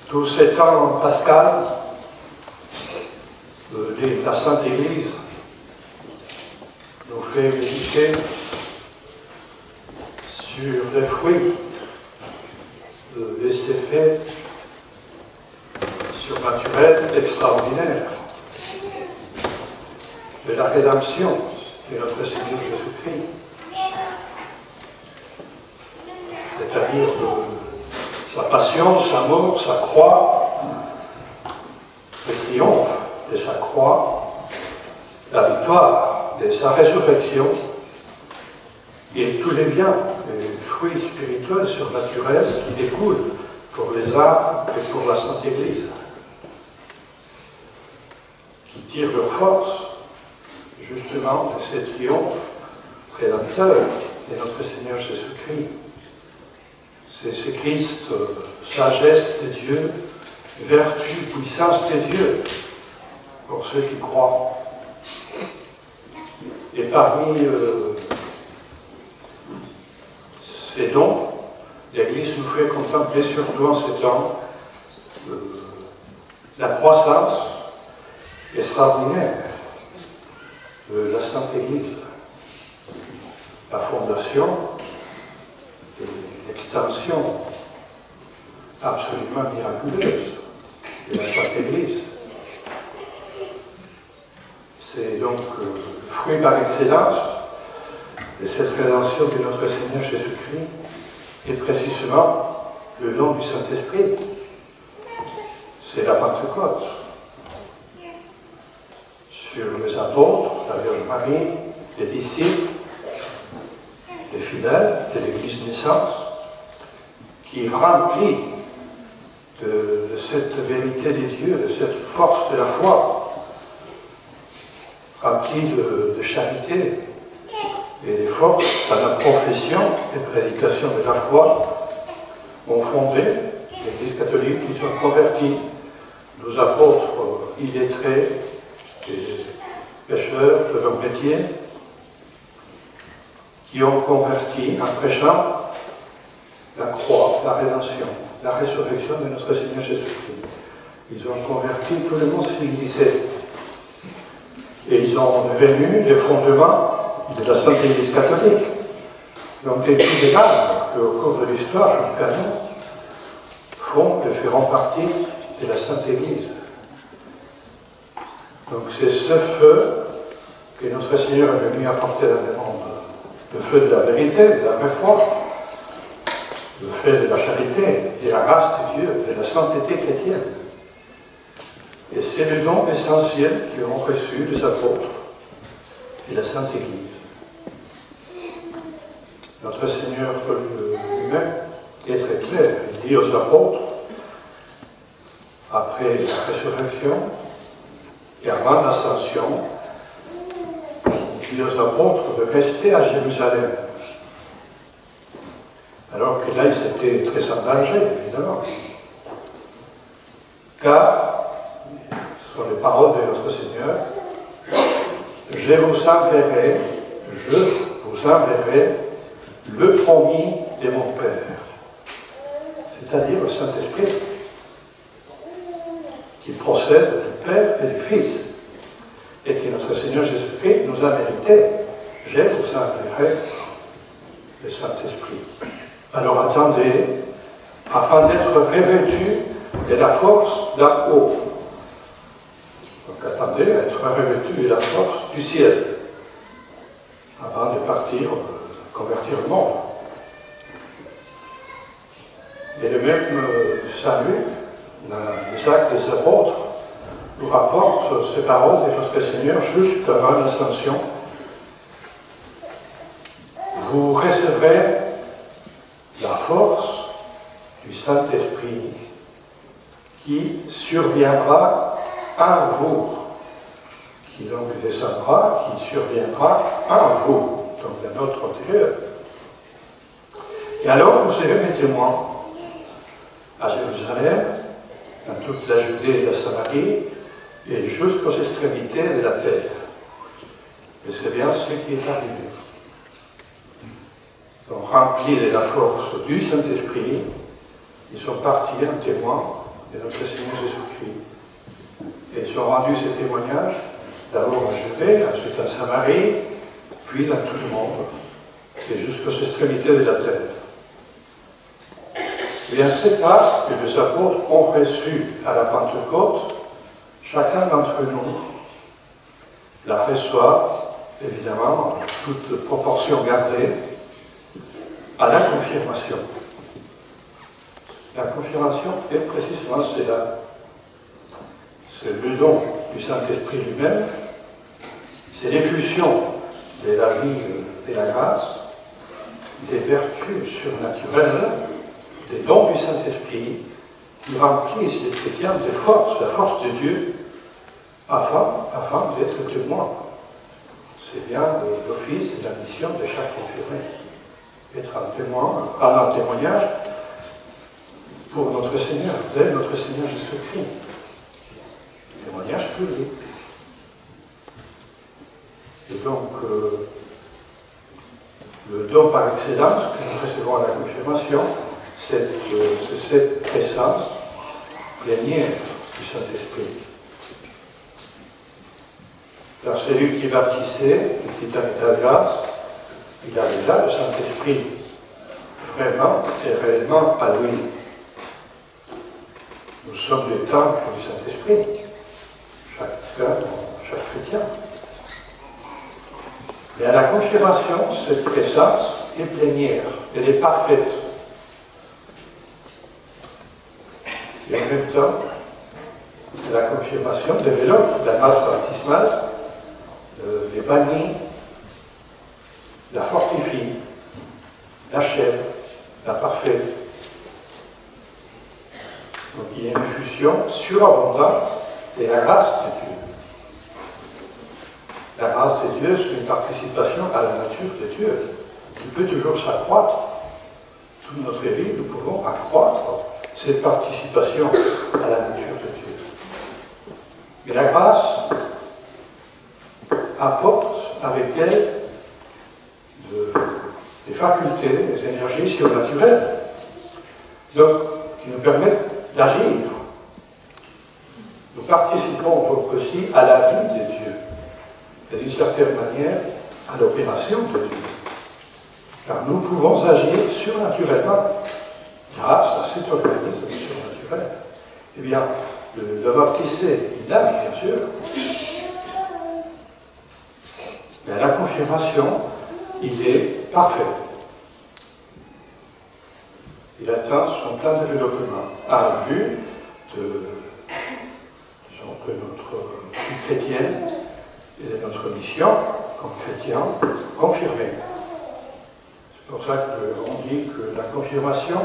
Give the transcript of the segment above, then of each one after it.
Tout ces temps pascal, la Sainte Église nous fait méditer sur les fruits de ces faits surnaturels extraordinaires de la rédemption de notre Seigneur Jésus-Christ, c'est-à-dire sa passion, sa mort, sa croix, le triomphe de sa croix, la victoire de sa résurrection et tous les biens, les fruits spirituels surnaturels qui découlent pour les âmes et pour la Sainte Église, qui tirent leur force justement de ce triomphe rédempteur de notre Seigneur Jésus-Christ. C'est ce Christ, sagesse de Dieu, vertu, puissance de Dieu, pour ceux qui croient. Et parmi ces dons, l'Église nous fait contempler surtout en ces temps la croissance extraordinaire de la Sainte Église, la fondation et l'extension absolument miraculeuse de la Sainte Église. C'est donc le fruit par excellence de cette rédemption de notre Seigneur Jésus-Christ et précisément le don du Saint-Esprit. C'est la Pentecôte. Sur les apôtres, la Vierge Marie, les disciples, les fidèles de l'Église naissante, qui remplit de cette vérité des dieux, de cette force de la foi, rempli de charité et de force dans la profession et prédication de la foi, ont fondé l'Église catholique, qui sont convertis, nos apôtres illettrés, des pêcheurs de leur métier, qui ont converti en prêchant la croix, la rédemption, la résurrection de notre Seigneur Jésus-Christ. Ils ont converti tout le monde civilisé. Et ils ont devenu les fondements de la Sainte Église catholique. Donc les tous les âmes qui, au cours de l'histoire jusqu'à nous, font et feront partie de la Sainte Église. Donc c'est ce feu que notre Seigneur est venu apporter dans le monde. Le feu de la vérité, de la vraie foi, le feu de la charité, de la grâce de Dieu, de la sainteté chrétienne. Et c'est le don essentiel qu'ont reçu les apôtres et la Sainte Église. Notre Seigneur lui-même est très clair. Il dit aux apôtres, après la résurrection et avant l'ascension, il dit aux apôtres de rester à Jérusalem. Alors que là, ils étaient très en danger, évidemment. Car, ce sont les paroles de notre Seigneur, je vous enverrai le promis de mon Père, c'est-à-dire le Saint-Esprit, qui procède Père et du Fils, et que notre Seigneur Jésus-Christ nous a mérité. Je vous enverrai le Saint-Esprit. Alors attendez, afin d'être revêtus de la force d'en haut. Donc attendez à être revêtus de la force du ciel, avant de partir convertir le monde. Et le même Saint-Luc, dans les Actes des Apôtres, nous rapporte ces paroles de notre Seigneur juste avant l'Ascension. Vous recevrez la force du Saint-Esprit qui surviendra un jour, qui donc descendra, qui surviendra un jour, donc dans notre antérieur. Et alors vous serez mes témoins à Jérusalem, dans toute la Judée et la Samarie, et jusqu'aux extrémités de la terre. Et c'est bien ce qui est arrivé. Donc, remplis de la force du Saint-Esprit, ils sont partis en témoin de notre Seigneur Jésus-Christ. Et ils ont rendu ce témoignage d'abord en Judée, ensuite en Samarie, puis dans tout le monde, et jusqu'aux extrémités de la terre. Et en ces pas que les apôtres ont reçu à la Pentecôte, chacun d'entre nous la reçoit, évidemment, en toute proportion gardée, à la confirmation. La confirmation est précisément cela. C'est le don du Saint-Esprit lui-même, c'est l'effusion de la vie et la grâce, des vertus surnaturelles, des dons du Saint-Esprit qui remplissent les chrétiens de force, la force de Dieu, afin d'être témoins. C'est bien l'office et la mission de chaque confirmé. Être un témoin, un témoignage pour notre Seigneur, dès notre Seigneur Jésus-Christ. Témoignage public. Et donc, le don par excellence que nous recevons à la confirmation, c'est cette présence plénière du Saint-Esprit. Car celui qui est baptisé, qui est avec la grâce, il a déjà le Saint-Esprit, vraiment et réellement à lui. Nous sommes le temple du Saint-Esprit, chaque chrétien. Mais à la confirmation, cette présence est plénière, elle est parfaite. Et en même temps, la confirmation développe la masse baptismale, les bannit, la fortifie, l'achève, la parfaite. Donc il y a une effusion surabondante de la grâce de Dieu. La grâce de Dieu, c'est une participation à la nature de Dieu, qui peut toujours s'accroître. Toute notre vie, nous pouvons accroître cette participation à la nature de Dieu. Mais la grâce apporte avec elle des facultés, des énergies surnaturelles, donc qui nous permettent d'agir. Nous participons donc aussi à la vie de Dieu, et d'une certaine manière à l'opération de Dieu. Car nous pouvons agir surnaturellement grâce à cet organisme surnaturel. Eh bien, le baptisé, il nage, bien sûr. Mais à la confirmation, il est parfait. Il atteint son plein développement à vue de notre vie chrétienne et de notre mission comme chrétien confirmé. C'est pour ça qu'on dit que la confirmation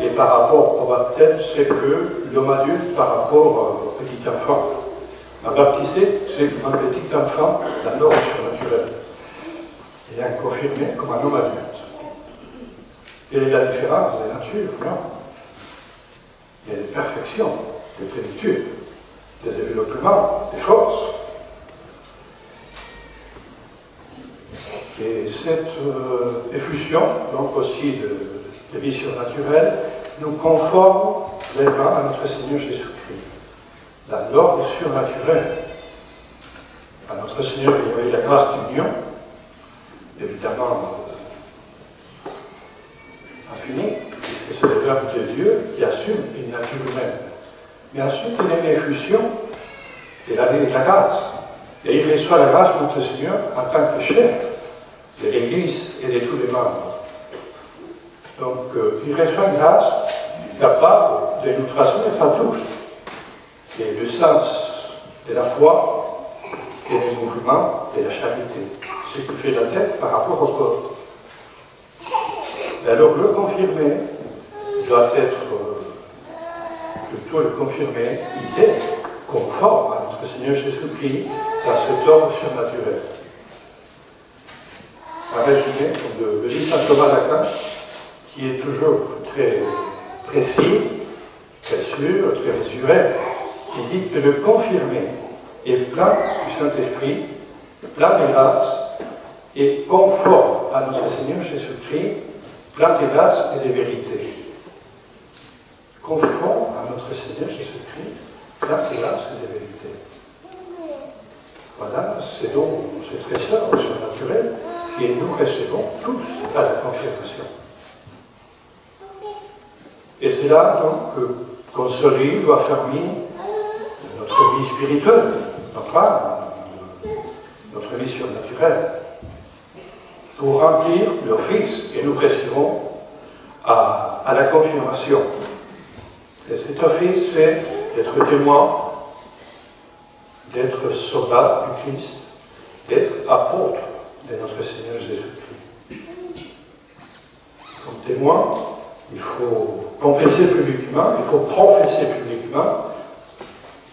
est par rapport au baptême, c'est que l'homme adulte par rapport au petit enfant. Un baptisé, c'est comme un petit enfant, la norme surnaturelle. Et un confirmé comme un homme adulte. Quelle est la différence des natures? Non. Il y a des perfections, des plénitudes, des développements, des forces. Et cette effusion, donc aussi de vie surnaturelle, nous conforme vraiment à notre Seigneur Jésus-Christ. la norme surnaturelle. À notre Seigneur, il y avait la grâce d'union, évidemment infinie, puisque c'est le Verbe de Dieu qui assume une nature humaine. Mais ensuite, il y a une effusion de la grâce. Et il reçoit la grâce de notre Seigneur en tant que chef de l'Église et de tous les membres. Donc, il reçoit une grâce capable de nous transmettre à tous. Et le sens de la foi, et des mouvements, et de la charité. Ce qui fait la tête par rapport au corps. Et alors, le confirmé doit être, plutôt le confirmé, il est conforme à notre Seigneur Jésus-Christ dans cet ordre surnaturel. Un résumé, comme le dit saint Thomas d'Aquin, qui est toujours très précis, très sûr, très mesuré, qui dit que le confirmé est plein du Saint-Esprit, plein de grâce et conforme à notre Seigneur Jésus-Christ, plein de grâce et de vérité. Conforme à notre Seigneur Jésus-Christ, plein de grâce et de vérité. Voilà, c'est donc ce trésor surnaturel que nous recevons tous à la confirmation. Et c'est là donc qu'on solide ou affermit notre vie spirituelle, notre âme, notre vie surnaturelle, pour remplir l'office que nous recevons à la confirmation. Et cet office, c'est d'être témoin, d'être soldat du Christ, d'être apôtre de notre Seigneur Jésus-Christ. Comme témoin, il faut confesser publiquement, il faut professer publiquement.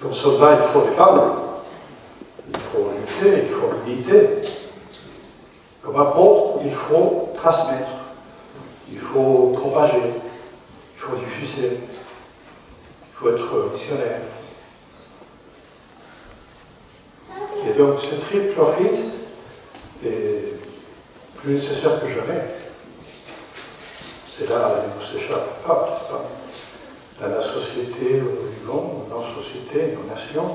Comme soldat, il faut les femmes, il faut lutter, il faut militer. Comme apôtre, il faut transmettre, il faut propager, il faut diffuser, il faut être missionnaire. Et donc, ce triple office est plus nécessaire que jamais. C'est là où on ne s'échappe pas, n'est-ce pas? Dans la société où nous vivons, dans nos sociétés, nos nations,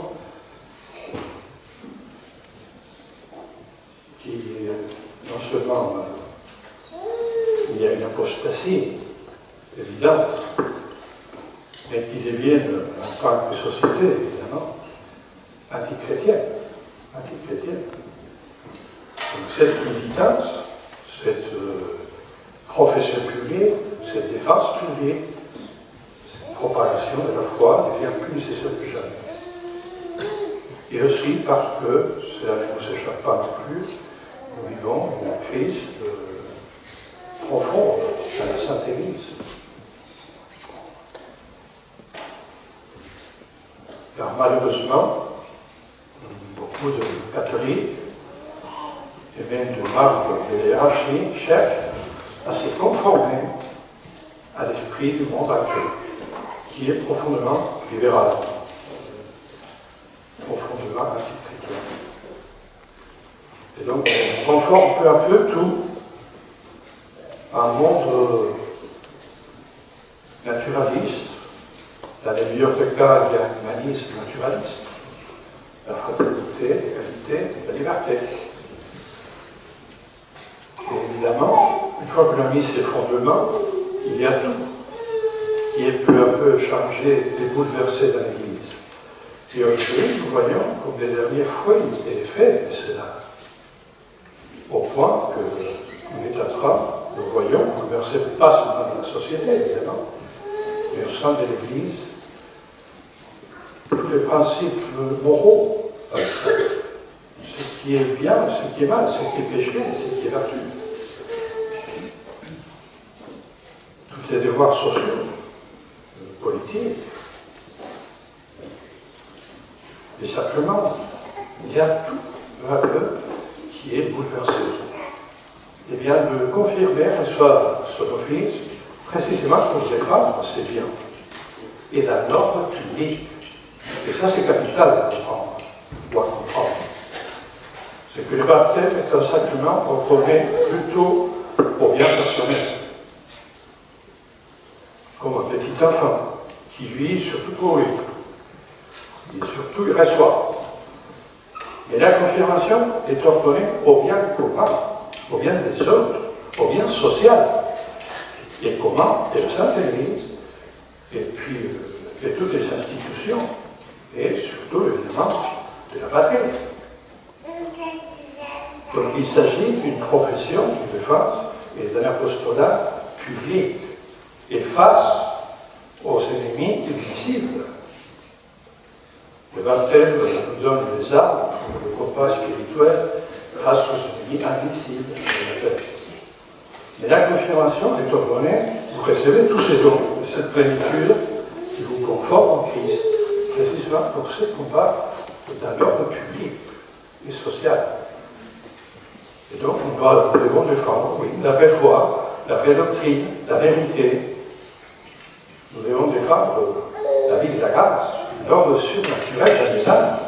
qui non seulement il y a une apostasie évidente, mais qui deviennent, en tant que société, évidemment, antichrétienne. Donc cette militance, cette profession publique, cette défense publique, cette propagation de la foi devient plus nécessaire que jamais. Et aussi parce que, cela ne nous échappe pas non plus, nous vivons une crise profonde dans la Sainte Église. Car malheureusement, beaucoup de catholiques et même de membres de l'hierarchie cherchent à se conformer à l'esprit du monde actuel, qui est profondément libéral, profondément antichrétien. Et donc, on conforme peu à peu tout à un monde naturaliste. Dans les meilleurs des cas, il y a un humanisme naturaliste, la fraternité, l'égalité, la liberté. Et évidemment, une fois qu'on a mis ces fondements, il y a tout qui est peu à peu changé et bouleversé dans l'Église. Et aujourd'hui, nous voyons comme des derniers fruits et effets de cela. Au point que nous est en train, nous voyons bouleverser pas seulement dans la société, évidemment, mais au sein de l'Église, tous les principes moraux, ce qui est bien, ce qui est mal, ce qui est péché, ce qui est vertu. Tous les devoirs sociaux, politiques, les sacrements, il y a tout peu à peu qui est bouleversé. Et bien de confirmer reçoit son office précisément pour défendre ses biens et dans l'ordre public. Et ça, c'est capital à comprendre, ou à comprendre. C'est que le baptême est un sacrement ordonné plutôt au bien personnel. Comme un petit enfant qui vit surtout pour lui. Et vrai soi. Mais la confirmation est ordonnée au bien commun, au bien des autres, au bien social. Et comment? Et le Sainte-Église, et puis et toutes les institutions, et surtout, évidemment, de la patrie. Donc il s'agit d'une profession de foi et d'un apostolat public et face aux ennemis invisibles. Le baptême nous donne les armes pour le combat spirituel face aux ennemis invisibles. Mais la confirmation est ordonnée, vous recevez tous ces dons, cette plénitude qui vous conforme en Christ, précisément pour ce combat d'un ordre public et social. Et donc, nous devons défendre, oui, la vraie foi, la vraie doctrine, la vérité. Nous devons défendre la vie de la grâce, l'ordre surnaturel dans les âmes,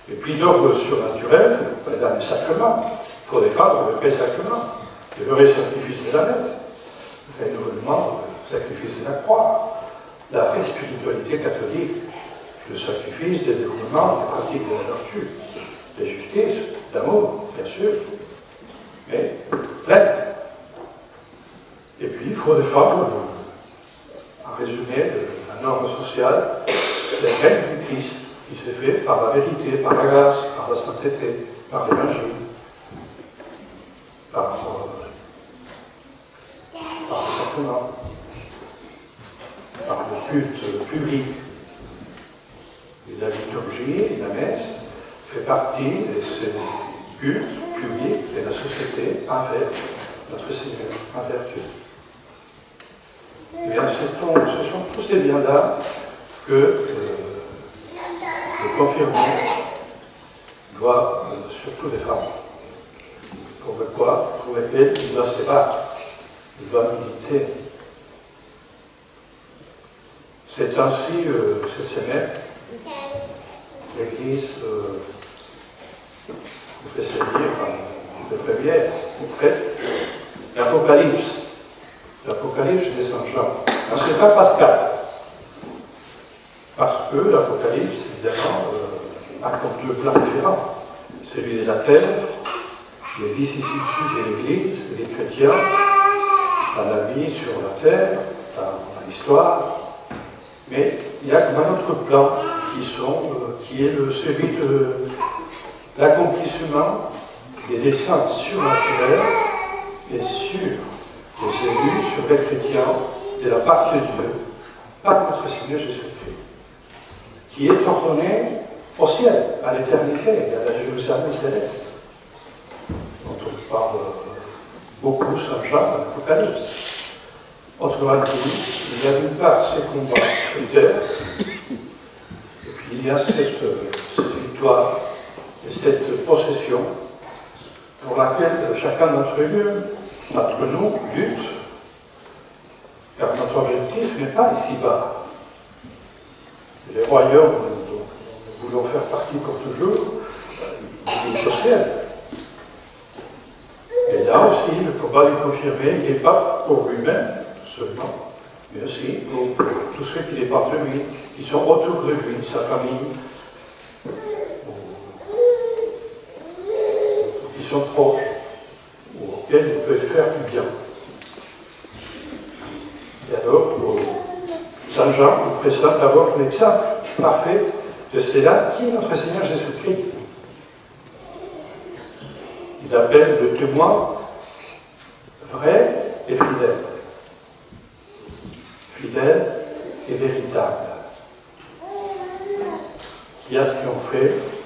et puis l'ordre surnaturel dans les sacrements. Il faut défendre le vrai sacrement, le vrai sacrifice de la messe, le renouvellement, le sacrifice de la croix, la vraie spiritualité catholique, le sacrifice des dévouements, des pratiques de la vertu, de justice, d'amour, bien sûr, mais pleine. Et puis, il faut défendre, en résumé, la norme sociale, c'est le règne du Christ qui se fait par la vérité, par la grâce, par la sainteté, par l'évangile, par le sacrement, par le culte public. Et la liturgie, la messe, fait partie de ces cultes publics de la société envers notre Seigneur, envers Dieu. Et bien, ce sont tous ces biens-là que le confirmé doit surtout défendre. Pour lequel il doit se battre, il doit militer. C'est ainsi, cette semaine, l'Église nous fait servir de première, l'Apocalypse de Saint Jean. C'est pas Pascal, parce que l'Apocalypse, évidemment, a comme deux plans différents. Celui de la terre, les vicissitudes de l'Église, des chrétiens, dans la vie sur la terre, dans l'histoire. Mais il y a comme un autre plan qui est celui de l'accomplissement des desseins surnaturels et sur les élus, sur les chrétiens, de la part de Dieu, par notre Seigneur Jésus-Christ, qui est ordonné au ciel, à l'éternité, à la Jérusalem céleste, dont on parle beaucoup Saint Jean dans l'Apocalypse. Autrement dit, il y a d'une part ces combats sur terre, et puis il y a cette victoire et cette possession pour laquelle chacun d'entre nous lutte, car notre objectif n'est pas ici-bas. Les royaumes dont nous voulons faire partie pour toujours, il est social. Et là aussi, le combat est confirmé, il n'est pas pour lui-même seulement, mais aussi pour tous ceux qui dépendent de lui, qui sont autour de lui, sa famille, qui sont proches, ou auxquels il peut faire du bien. Et alors, Saint Jean nous présente d'abord l'exemple parfait de cela qui est notre Seigneur Jésus-Christ. Il appelle le témoin vrai et fidèle. Fidèle et véritable. Qui a triomphé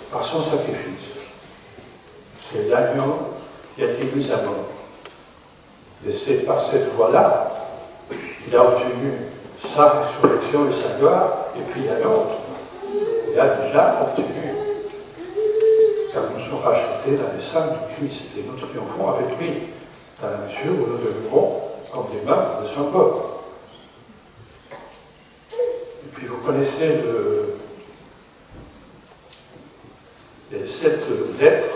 par son sacrifice. C'est l'agneau qui a été mis à mort. Et c'est par cette voie-là qu'il a obtenu sa résurrection et sa gloire, et puis la nôtre. Il a déjà obtenu. Car nous sommes rachetés dans les sang du Christ, et nous triomphons avec lui, dans la mesure où nous demeurons comme des membres de son corps. Et puis vous connaissez cette lettre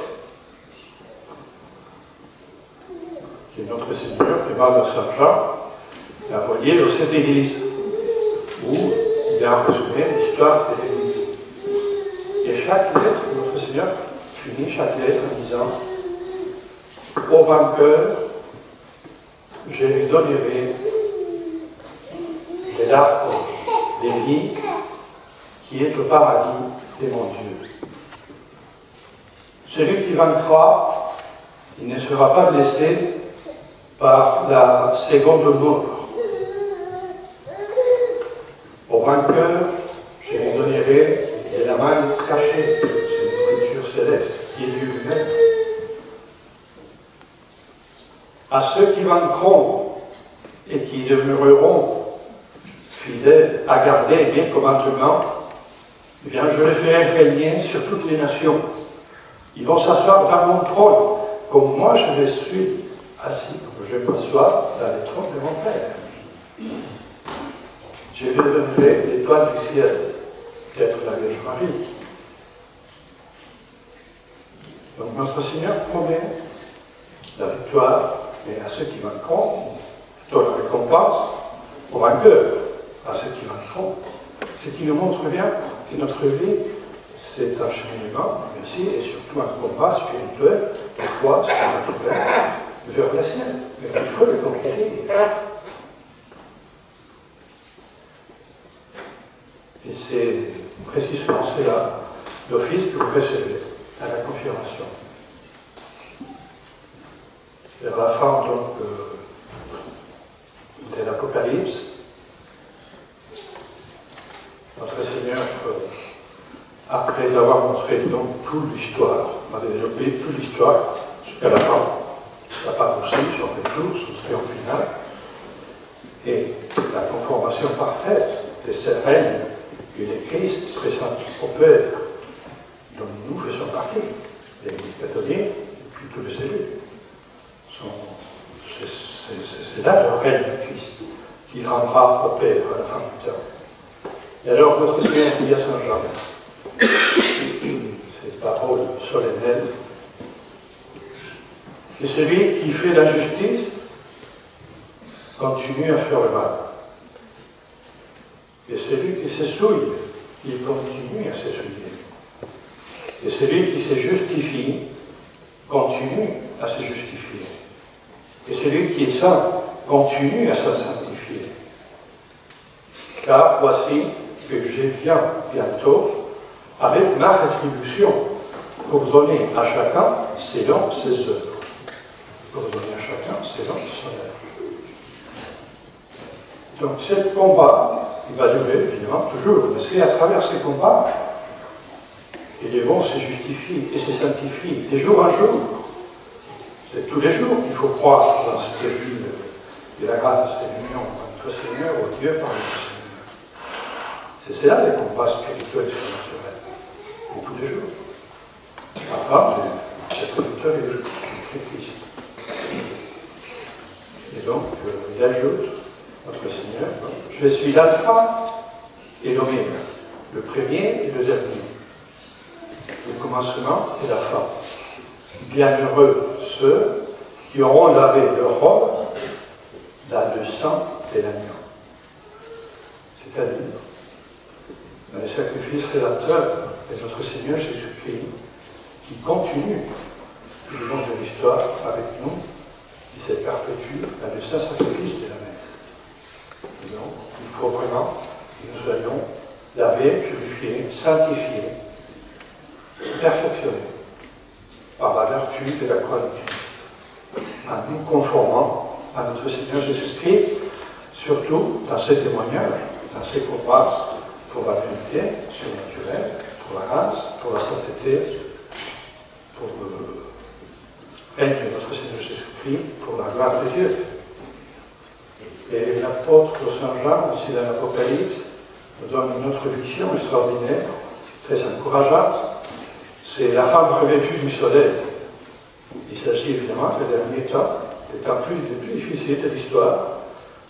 qui est notre Seigneur, qui va de Saint Jean, a envoyé aux sept églises, où il a résumé l'histoire de l'Église. Et chaque lettre, notre Seigneur finit chaque lettre en disant au vainqueur, je lui donnerai de l'arbre des vies qui est au paradis de mon Dieu. Celui qui vaincra, il ne sera pas blessé par la seconde mort. Au vainqueur, je lui donnerai de la main cachée, c'est une nourriture céleste, qui est Dieu lui-même. À ceux qui vaincront et qui demeureront fidèles à garder mes commandements, eh bien, je les ferai régner sur toutes les nations. Ils vont s'asseoir dans mon trône, comme moi je le suis assis, comme je m'assois dans le trône de mon Père. Je lui donnerai l'étoile du ciel, d'être la Vierge Marie. Donc notre Seigneur promet la victoire, et à ceux qui vaincront, plutôt la récompense aux vainqueurs, à ceux qui vaincront. Ce qui nous montre bien que notre vie, c'est un cheminement, merci, et surtout un combat spirituel, de foi spirituelle, vers le ciel. Mais il faut le conquérir. Et c'est précisément cela, l'office que vous recevez à la confirmation. Vers la fin donc de l'Apocalypse, notre Seigneur, après avoir montré donc toute l'histoire, a développé toute l'histoire jusqu'à la fin, la part aussi sur le jour, son triomphe final, et la conformation parfaite de ce règne que le Christ présente au Père, dont nous faisons partie, l'Église catholique et puis tous les élus. C'est là le règne du Christ qui rendra au Père à la fin du temps. Et alors notre Seigneur dit à Saint Jean, cette parole solennelle, que celui qui fait la justice continue à faire le mal. Et celui qui se souille, il continue à se souiller. Et celui qui se justifie continue à se justifier. Et celui qui est saint continue à se sanctifier. Car voici que je viens bientôt avec ma rétribution pour donner à chacun selon ses œuvres. Pour donner à chacun selon son œuvre. Donc ce combat, il va durer évidemment toujours, mais c'est à travers ces combats que les bons se justifient et se sanctifient de jour en jour. C'est tous les jours qu'il faut croire dans cette vie de la grâce et de l'union entre notre Seigneur, au Dieu par notre Seigneur. C'est cela les combats spirituels et surnaturels. Et tous les jours. Afin d'être victorieux du Christ. Et donc, il ajoute, notre Seigneur, je suis l'alpha et l'oméga, le premier et le dernier, le commencement et la fin. Bienheureux ceux qui auront lavé leur robe dans le sang de l'agneau. C'est-à-dire dans le sacrifice rédempteur de notre Seigneur Jésus-Christ, qui continue tout le long de l'histoire avec nous, qui se perpétue dans le saint sacrifice de la messe. Et donc, il faut vraiment que nous soyons lavés, purifiés, sanctifiés, perfectionnés par la vertu de la croix de Christ, en nous conformant à notre Seigneur Jésus-Christ, surtout dans ces témoignages, dans ces combats pour la vérité surnaturelle, pour la grâce, pour la sainteté, pour le règne de notre Seigneur Jésus-Christ, pour la gloire de Dieu. Et l'apôtre Saint Jean, ici dans l'Apocalypse, nous donne une autre vision extraordinaire, très encourageante. C'est la femme revêtue du soleil. Il s'agit évidemment que le dernier temps, le temps le plus difficile de l'histoire,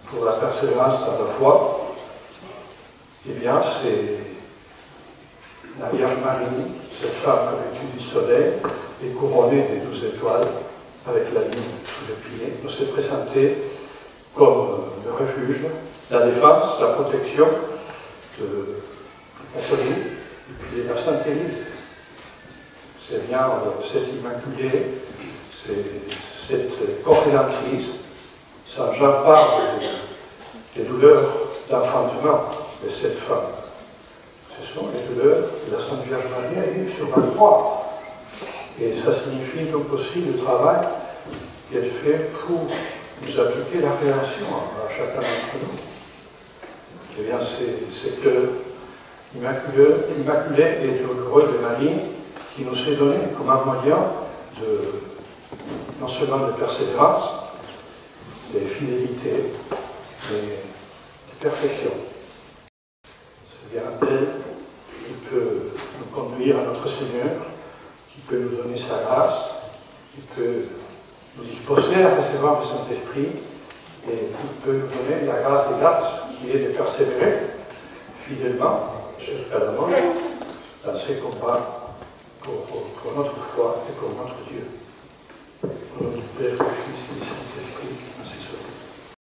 pour la persévérance dans la foi, eh bien, c'est la Vierge Marie, cette femme revêtue du soleil, et couronnée des 12 étoiles, avec la lune sous le pied, nous s'est présentée comme le refuge, la défense, la protection de la catholique, et puis de la Sainte Église. c'est bien cette Immaculée, c'est cette corrélatrice. Ça, j'en parle des douleurs d'enfantement de cette femme. Ce sont les douleurs de la Sainte Vierge Marie à vivre sur la croix. Et ça signifie donc aussi le travail qui est fait pour nous appliquer la rédemption à chacun d'entre nous. Eh bien, c'est que l'Immaculée et douloureuse de Marie qui nous est donné comme un moyen non seulement de persévérance, de fidélité, mais de perfection. C'est bien elle qui peut nous conduire à notre Seigneur, qui peut nous donner sa grâce, qui peut nous disposer à recevoir le Saint-Esprit et qui peut nous donner la grâce des grâces, qui est de persévérer fidèlement jusqu'à la mort dans ces combats pour notre foi et pour notre Dieu. Au nom du Père, du Fils et du Saint-Esprit, ainsi soit.